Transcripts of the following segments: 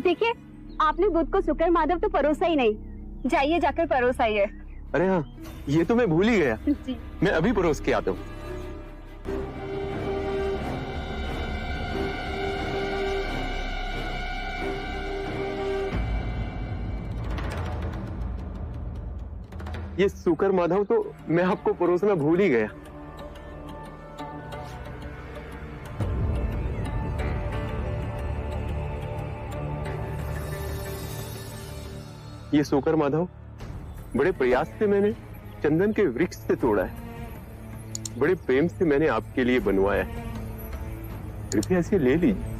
देखिए, आपने बुध को शुक्र माधव तो परोसा ही नहीं। जाइए जाकर परोस आइए। अरे हाँ, ये तो मैं भूल ही गया। जी। मैं अभी परोस के आता हूँ। ये शुक्र माधव तो मैं आपको परोसना भूल ही गया। ये शुक्र माधव बड़े प्रयास से मैंने चंदन के वृक्ष से तोड़ा है, बड़े प्रेम से मैंने आपके लिए बनवाया है। कृपया इसे ले लीजिए।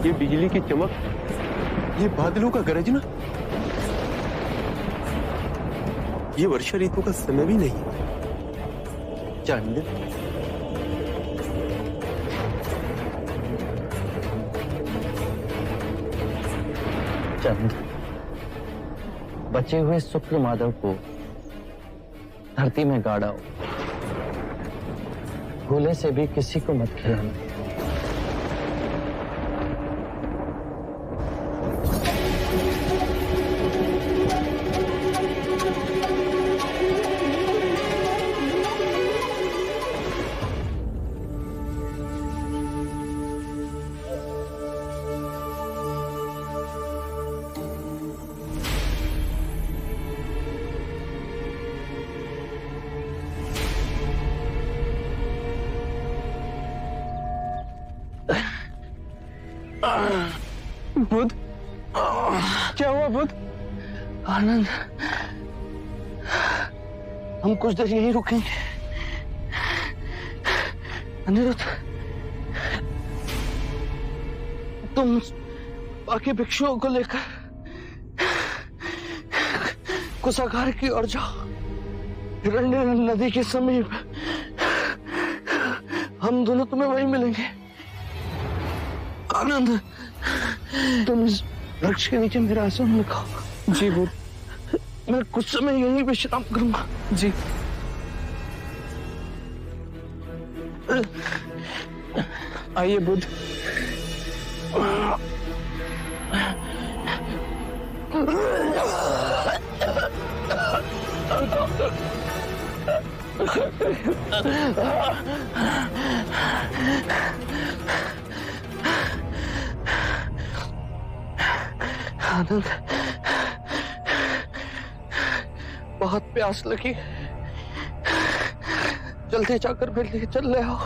ये बिजली की चमक, ये बादलों का गरजना, ये वर्षा ऋतु का समय भी नहीं। चंदन, चंद, बचे हुए शुक्र माधव को धरती में गाड़ाओ, भूले से भी किसी को मत खिलाना। बुध, क्या हुआ बुध? आनंद, हम कुछ देर यहीं रुकेंगे। अनिरुद्ध, तुम बाकी भिक्षुओं को लेकर कुशागार की ओर जाओ, हिरण्य नदी के समीप। हम दोनों तुम्हें वहीं मिलेंगे। आनंद, तुम इस वृक्ष के नीचे मेरा आसन लगाओ। जी बुध। मैं कुछ समय यहीं विश्राम करूंगा। जी। आइए बुध। आनंद, बहुत प्यास लगी, जल्दी जाकर मेरे लिए चल ले आओ।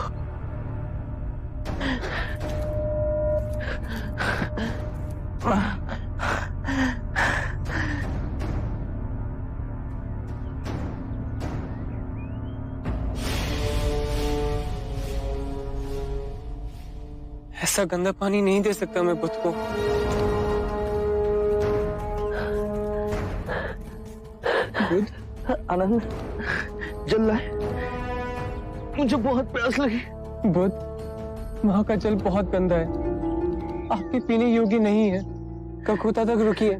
ऐसा गंदा पानी नहीं दे सकता मैं बुध को। आनंद, जल लाए, मुझे बहुत प्यास लगी। बुध, वहाँ का जल बहुत गंदा है, आपके पीने योग्य नहीं है। कलकत्ता तक रुकिए,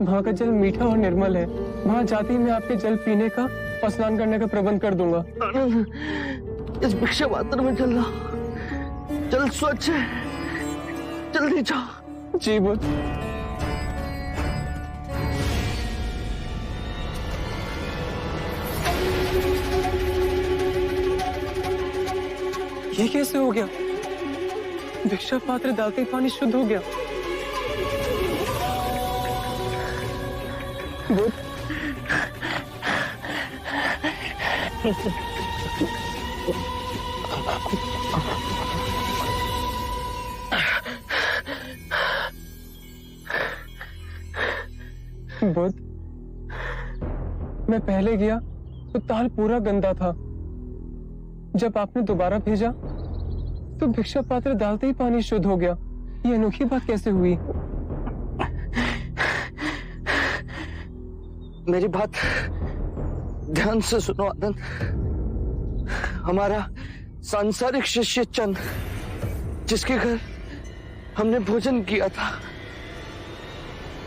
वहाँ का जल मीठा और निर्मल है। वहाँ जाते ही मैं आपके जल पीने का और स्नान करने का प्रबंध कर दूंगा। आनंद, इस भिक्षा पात्र में जल लाओ, जल स्वच्छ है, जल्दी जाओ। जी बुध। ये कैसे हो गया? भिक्षा पात्र डालते ही पानी शुद्ध हो गया। बुध, बुध, मैं पहले गया तो ताल पूरा गंदा था। जब आपने दोबारा भेजा तो भिक्षा पात्र डालते ही पानी शुद्ध हो गया। ये अनोखी बात कैसे हुई? मेरी बात ध्यान से सुनो आनंद। हमारा सांसारिक शिष्य चंद, जिसके घर हमने भोजन किया था,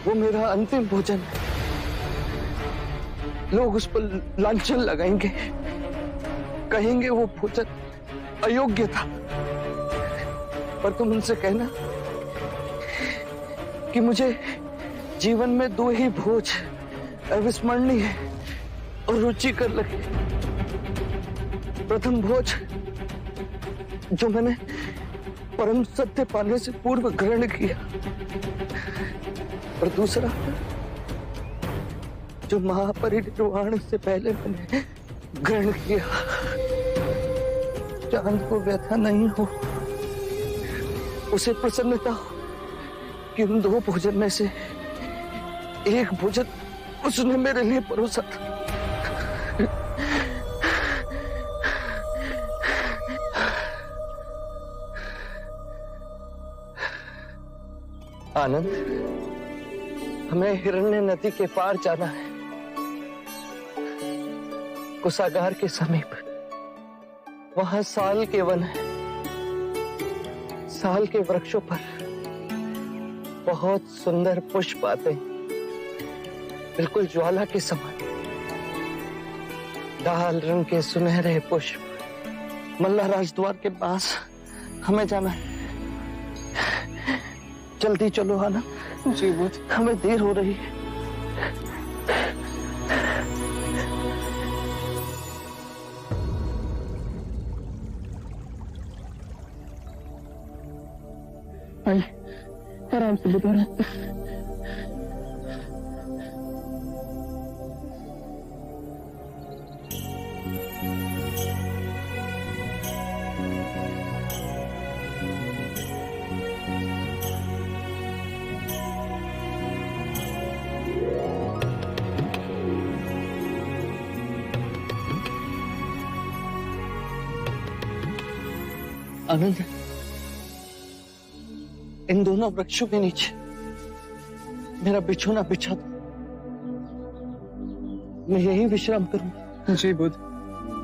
वो मेरा अंतिम भोजन है। लोग उस पर लांछन लगाएंगे, कहेंगे वो भोजन अयोग्य था। पर तुम उनसे कहना कि मुझे जीवन में 2 ही भोज अविस्मरणीय और रुचिकर लगे। प्रथम भोज जो मैंने परम सत्य पाने से पूर्व ग्रहण किया, और दूसरा जो महापरिनिर्वाण से पहले मैंने ग्रहण किया। चांद को व्यथा नहीं हो, उसे प्रसन्नता हो कि उन 2 भोजन में से एक भोजन उसने मेरे लिए परोसा था। आनंद, हमें हिरण्य नदी के पार जाना है, कुशागार के समीप। वहां साल के वन है। साल के वृक्षों पर बहुत सुंदर पुष्प आते हैं, बिल्कुल ज्वाला के समान। लाल रंग के सुनहरे पुष्प। मल्ला राजद्वार के पास हमें जाना है। जल्दी चलो आनंद। जी बुध। हमें देर हो रही है। आइए, आराम से बुध, आराम से। आनंद, इन दोनों वृक्षों के नीचे मेरा बिछोना बिछा दो। मैं यही विश्राम करूंगा। जी बुध।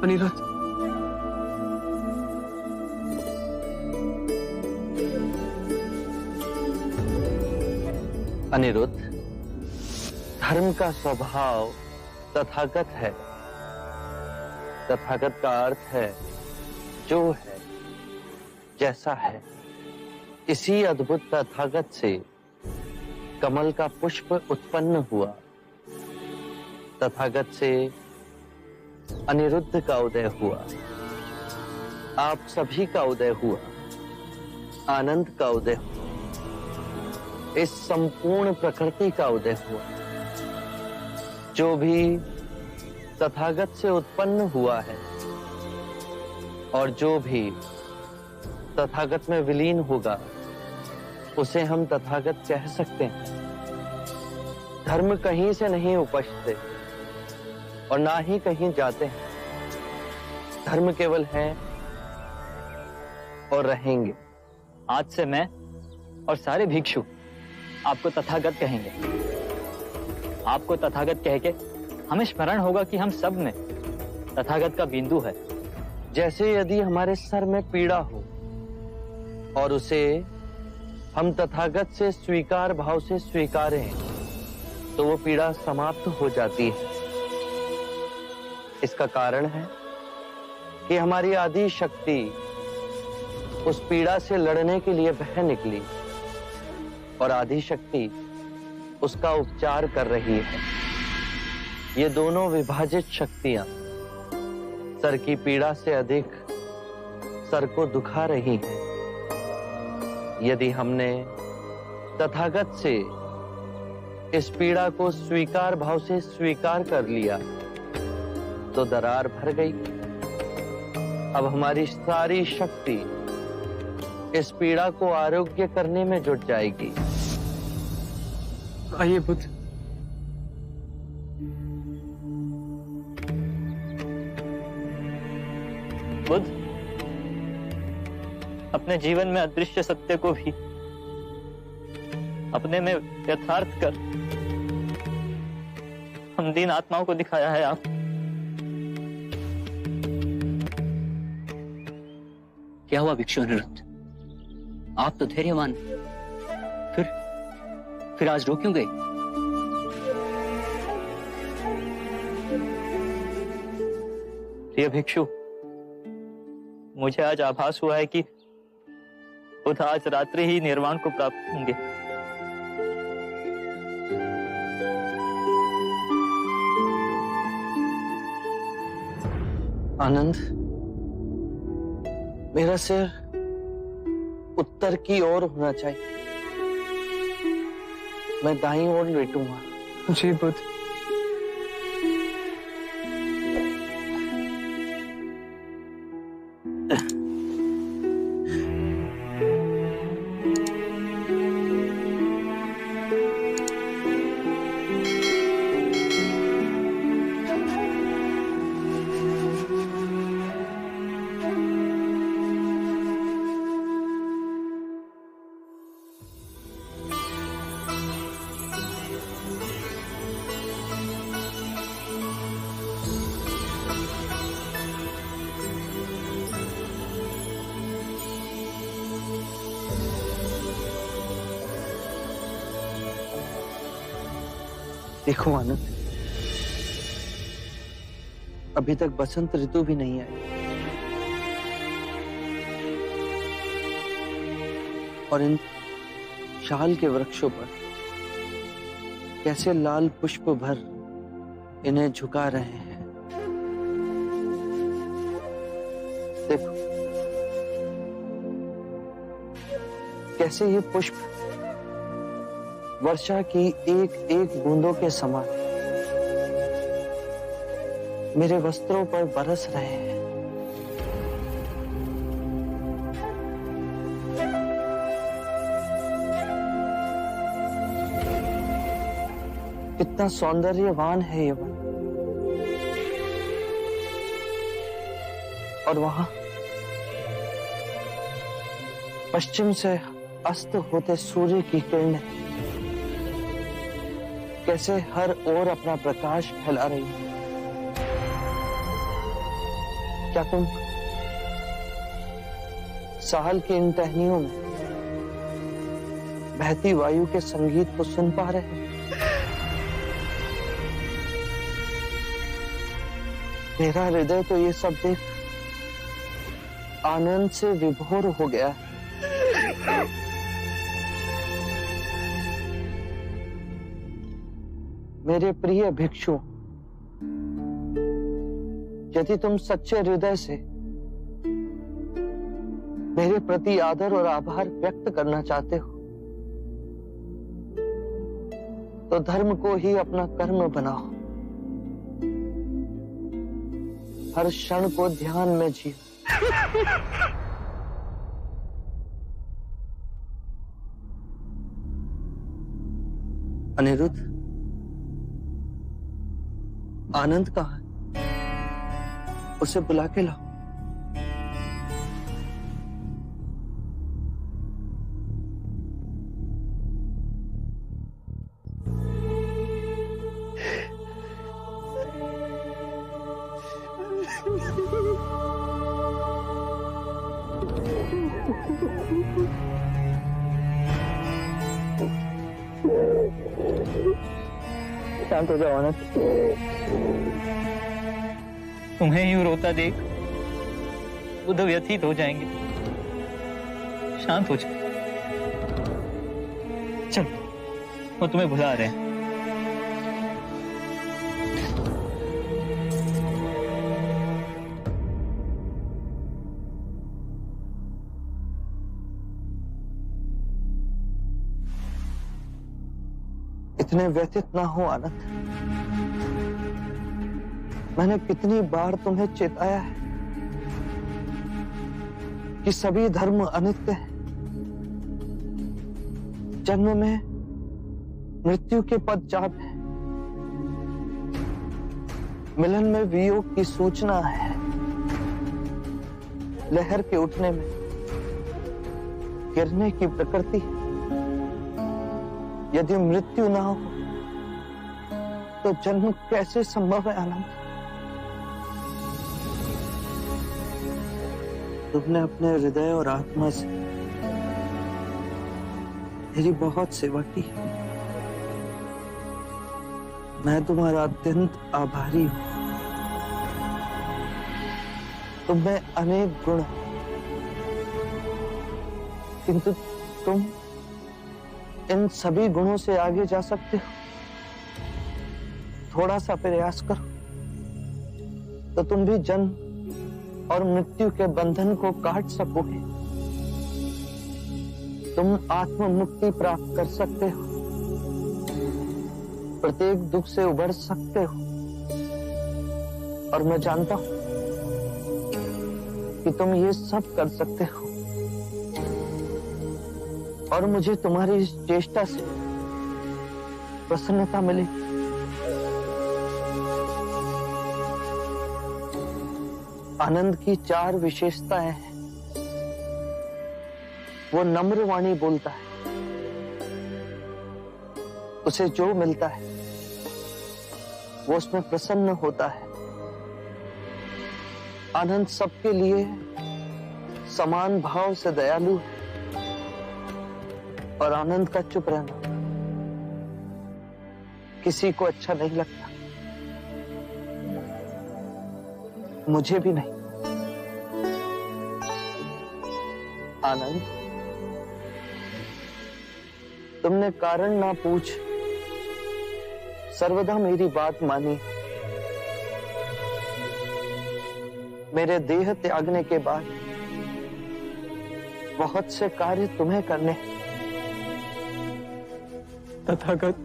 अनिरुद्ध, अनिरुद्ध, धर्म का स्वभाव तथागत है। तथागत का अर्थ है जो है, जैसा है। इसी अद्भुत तथागत से कमल का पुष्प उत्पन्न हुआ। तथागत से अनिरुद्ध का उदय हुआ। आप सभी का उदय हुआ। आनंद का उदय हुआ। इस संपूर्ण प्रकृति का उदय हुआ। जो भी तथागत से उत्पन्न हुआ है और जो भी तथागत में विलीन होगा, उसे हम तथागत कह सकते हैं। धर्म कहीं से नहीं उपजते और ना ही कहीं जाते हैं। धर्म केवल है और रहेंगे। आज से मैं और सारे भिक्षु आपको तथागत कहेंगे। आपको तथागत कह के हमें स्मरण होगा कि हम सब में तथागत का बिंदु है। जैसे यदि हमारे सर में पीड़ा हो और उसे हम तथागत से स्वीकार भाव से स्वीकारें, तो वो पीड़ा समाप्त हो जाती है। इसका कारण है कि हमारी आदि शक्ति उस पीड़ा से लड़ने के लिए बह निकली और आदि शक्ति उसका उपचार कर रही है। ये दोनों विभाजित शक्तियां सर की पीड़ा से अधिक सर को दुखा रही हैं। यदि हमने तथागत से इस पीड़ा को स्वीकार भाव से स्वीकार कर लिया तो दरार भर गई। अब हमारी सारी शक्ति इस पीड़ा को आरोग्य करने में जुट जाएगी। आइए बुद्ध। बुद्ध, अपने जीवन में अदृश्य सत्य को भी अपने में यथार्थ कर हम दीन आत्माओं को दिखाया है आप। क्या हुआ भिक्षु अनिरुद्ध? आप तो धैर्यवान, फिर आज रो क्यों गए? प्रिय भिक्षु, मुझे आज आभास हुआ है कि बुद्ध आज रात्रि ही निर्वाण को प्राप्त होंगे। आनंद, मेरा सिर उत्तर की ओर होना चाहिए। मैं दाईं ओर लेटूंगा। जी बुद्ध। देखो आनंद, अभी तक बसंत ऋतु भी नहीं आई और इन शाल के वृक्षों पर कैसे लाल पुष्प भर इन्हें झुका रहे हैं। देखो कैसे ये पुष्प वर्षा की एक एक बूंदों के समान मेरे वस्त्रों पर बरस रहे हैं। कितना सौंदर्यवान है ये वन। और वहां पश्चिम से अस्त होते सूर्य की किरणें कैसे हर ओर अपना प्रकाश फैला रही है। क्या तुम साल की इन टहनियों में बहती वायु के संगीत को सुन पा रहे हैं? मेरा हृदय तो ये सब देख आनंद से विभोर हो गया। मेरे प्रिय भिक्षु, यदि तुम सच्चे हृदय से मेरे प्रति आदर और आभार व्यक्त करना चाहते हो तो धर्म को ही अपना कर्म बनाओ। हर क्षण को ध्यान में जियो। अनिरुद्ध, आनंद कहाँ है? उसे बुला के लाओ। शांत हो जाओ आनंद। तुम्हें यूं रोता देख बुद्ध व्यथित हो जाएंगे। शांत हो जाओ। चल, वो तुम्हें बुला रहे हैं। इतने व्यथित ना हो आनंद। मैंने कितनी बार तुम्हें चेताया है कि सभी धर्म अनित्य है। जन्म में मृत्यु के पश्चात है, मिलन में वियोग की सूचना है, लहर के उठने में गिरने की प्रकृति है। यदि मृत्यु ना हो तो जन्म कैसे संभव है आनंद? तुमने अपने हृदय और आत्मा से मेरी बहुत सेवा की। मैं तुम्हारा अत्यंत आभारी हूं। तुम में अनेक गुण, किंतु तुम इन सभी गुणों से आगे जा सकते हो। थोड़ा सा प्रयास करो तो तुम भी जन्म और मृत्यु के बंधन को काट सकोगे। तुम आत्म मुक्ति प्राप्त कर सकते हो, प्रत्येक दुख से उबर सकते हो। और मैं जानता हूं कि तुम ये सब कर सकते हो, और मुझे तुम्हारी इस चेष्टा से प्रसन्नता मिलेगी। आनंद की 4 विशेषताएं हैं। वो नम्र वाणी बोलता है, उसे जो मिलता है वो उसमें प्रसन्न होता है। आनंद सबके लिए समान भाव से दयालु है, और आनंद का चुप रहना किसी को अच्छा नहीं लगता, मुझे भी नहीं। आनंद, तुमने कारण ना पूछ सर्वदा मेरी बात मानी। मेरे देह त्यागने के बाद बहुत से कार्य तुम्हें करने। तथागत,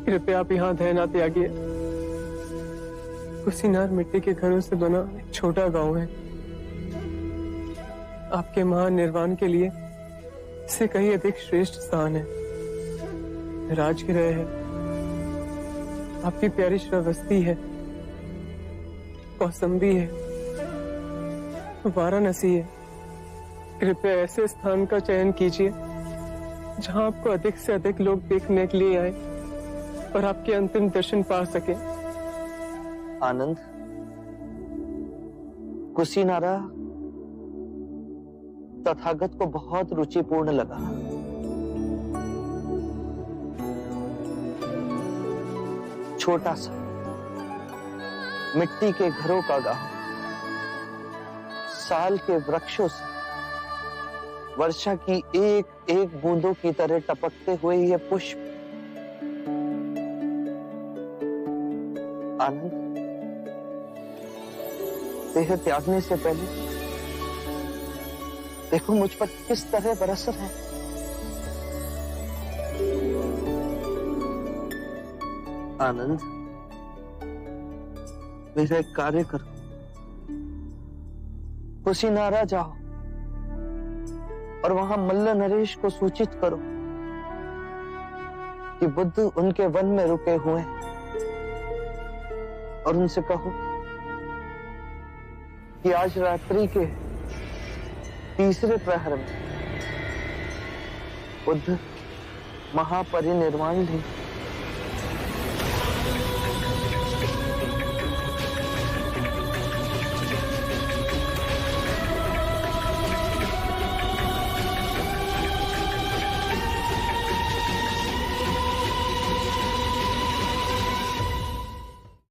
कृपया आप यहाँ दया ना त्यागिए। कुशीनार मिट्टी के घरों से बना एक छोटा गांव है। आपके महानिर्वाण के लिए इससे कहीं अधिक श्रेष्ठ स्थान है। राजगृह है, आपकी प्यारी श्रावस्ती है, कौसंबी है, वाराणसी है। कृपया ऐसे स्थान का चयन कीजिए जहां आपको अधिक से अधिक लोग देखने के लिए आए और आपके अंतिम दर्शन पा सके। आनंद, कुशीनारा तथागत को बहुत रुचिपूर्ण लगा। छोटा सा मिट्टी के घरों का गांव, साल के वृक्षों से वर्षा की एक एक बूंदों की तरह टपकते हुए ये पुष्प। आनंद, देह त्यागने से पहले देखो मुझ पर किस तरह बरस रहे हैं। आनंद, मेरा एक कार्य करो, कुशीनारा जाओ और वहां मल्ल नरेश को सूचित करो कि बुद्ध उनके वन में रुके हुए हैं, और उनसे कहो कि आज रात्रि के 3रे प्रहर में बुद्ध महापरिनिर्वाण लेंगे।